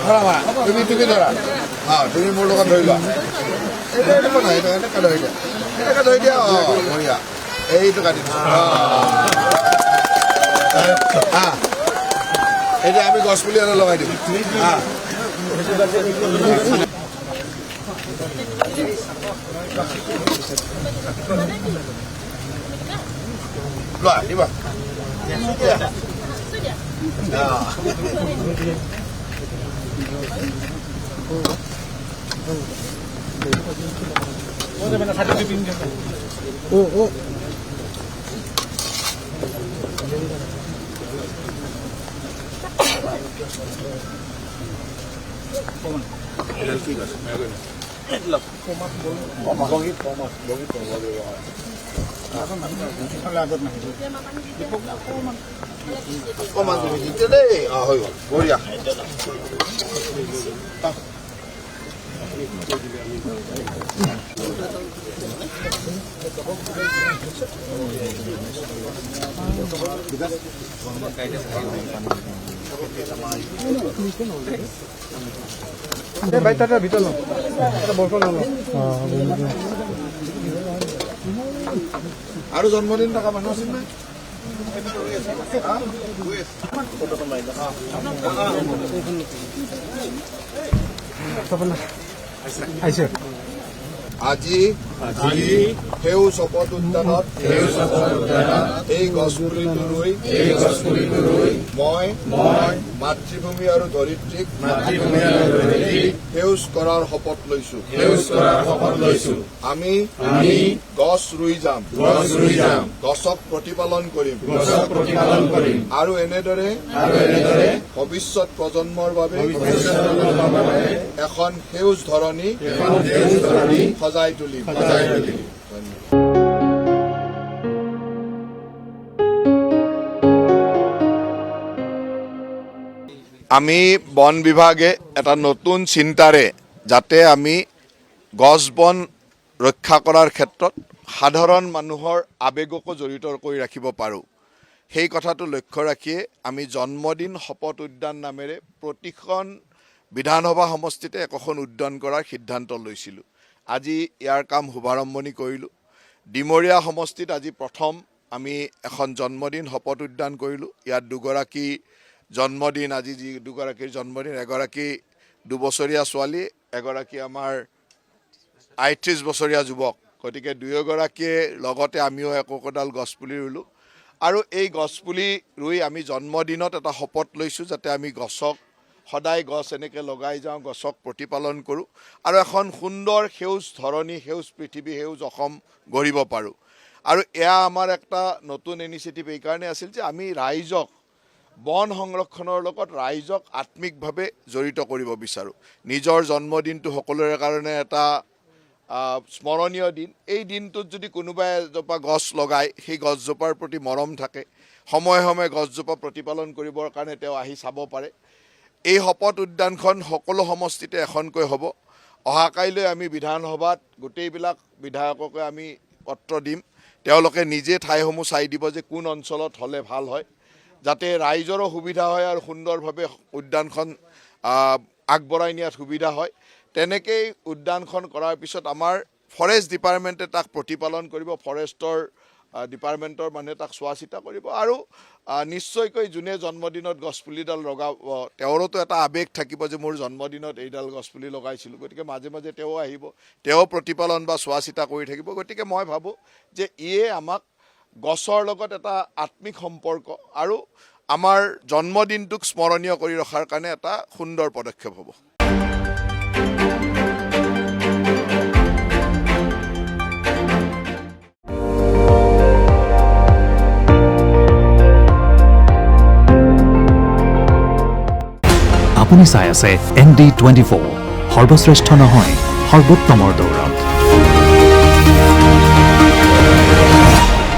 আখৰা মাৰা তুমি ধৰা তুমি মোৰ লগত ধৰি লোৱা এনেকৈ ধৰি দিয়া বঢ়িয়া এইটো কাটি এতিয়া আমি গছ পুলি এটা লগাই দিম লোৱা দিবা অকণমান তুমি দিতে দেই হৈ গ'ল বঢ়িয়া ভিতৰ আৰু জন্মদিন থকা মানুহ আছিল নাই আজি সেউ শপত উদ্যানত এই গছপুলিটো ৰুই মই মাতৃভূমি আৰু ধৰিত্ৰীক সেউজ কৰাৰ শপত লৈছো আমি গছ ৰুই যাম গছক প্ৰতিপালন কৰিম আৰু এনেদৰে ভৱিষ্যত প্ৰজন্মৰ বাবে এখন সেউজ ধৰণী সজাই তুলিম আমি বন বিভাগে এটা নতুন চিন্তাৰে যাতে আমি গছ বন ৰক্ষা কৰাৰ ক্ষেত্ৰত সাধাৰণ মানুহৰ আৱেগকো জড়িত কৰি ৰাখিব পাৰোঁ সেই কথাটো লক্ষ্য ৰাখিয়ে আমি জন্মদিন শপত উদ্যান নামেৰে প্ৰতিখন বিধানসভা সমষ্টিতে একোখন উদ্যান কৰাৰ সিদ্ধান্ত লৈছিলোঁ আজি ইয়াৰ কাম শুভাৰম্ভণি কৰিলোঁ ডিমৰীয়া সমষ্টিত আজি প্ৰথম আমি এখন জন্মদিন শপত উদ্যান কৰিলোঁ ইয়াত দুগৰাকী জন্মদিন আজি যি দুগৰাকীৰ জন্মদিন এগৰাকী 2 বছৰীয়া ছোৱালী এগৰাকী আমাৰ 38 বছৰীয়া যুৱক গতিকে দুয়োগৰাকীয়ে লগতে আমিও একোকোডাল গছপুলি ৰুলোঁ আৰু এই গছপুলি ৰুই আমি জন্মদিনত এটা শপত লৈছোঁ যাতে আমি গছক সদায় গছ এনেকৈ লগাই যাওঁ গছক প্ৰতিপালন কৰোঁ আৰু এখন সুন্দৰ সেউজ ধৰণী সেউজ পৃথিৱী সেউজ অসম গঢ়িব পাৰোঁ আৰু এয়া আমাৰ একটা নতুন ইনিচিয়েটিভ এইকাৰণে আছিল যে আমি ৰাইজক বন সংৰক্ষণৰ লগত ৰাইজক আত্মিকভাৱে জড়িত কৰিব বিচাৰোঁ নিজৰ জন্মদিনটো সকলোৰে কাৰণে এটা স্মৰণীয় দিন এই দিনটোত যদি কোনোবাই এজোপা গছ লগায় সেই গছজোপাৰ প্ৰতি মৰম থাকে সময়ে সময়ে গছজোপা প্ৰতিপালন কৰিবৰ কাৰণে তেওঁ আহি চাব পাৰে এই শপত উদ্যানখন সকলো সমষ্টিতে এখনকৈ হ'ব অহাকাইলৈ আমি বিধানসভাত গোটেইবিলাক বিধায়ককে আমি পত্ৰ দিম তেওঁলোকে নিজে ঠাইসমূহ চাই দিব যে কোন অঞ্চলত হ'লে ভাল হয় যাতে ৰাইজৰো সুবিধা হয় আৰু সুন্দৰভাৱে উদ্যানখন আগবঢ়াই নিয়াত সুবিধা হয় তেনেকৈ উদ্যানখন কৰাৰ পিছত আমাৰ ফৰেষ্ট ডিপাৰ্টমেণ্টে তাক প্ৰতিপালন কৰিব ফৰেষ্টৰ ডিপাৰ্টমেণ্টৰ মানুহে তাক চোৱা চিতা কৰিব আৰু নিশ্চয়কৈ যোনে জন্মদিনত গছপুলিডাল লগাব তেওঁৰোতো এটা আৱেগ থাকিব যে মোৰ জন্মদিনত এইডাল গছপুলি লগাইছিলোঁ গতিকে মাজে মাজে তেওঁ আহিব তেওঁ প্ৰতিপালন বা চোৱা চিতা কৰি থাকিব গতিকে মই ভাবোঁ যে ইয়ে আমাক গছৰ লগত এটা আত্মিক সম্পৰ্ক আৰু আমাৰ জন্মদিনটোক স্মৰণীয় কৰি ৰখাৰ কাৰণে এটা সুন্দৰ পদক্ষেপ হ'ব আপুনি চাই আছে ND24 সৰ্বশ্ৰেষ্ঠ নহয় সৰ্বোত্তমৰ দৌৰ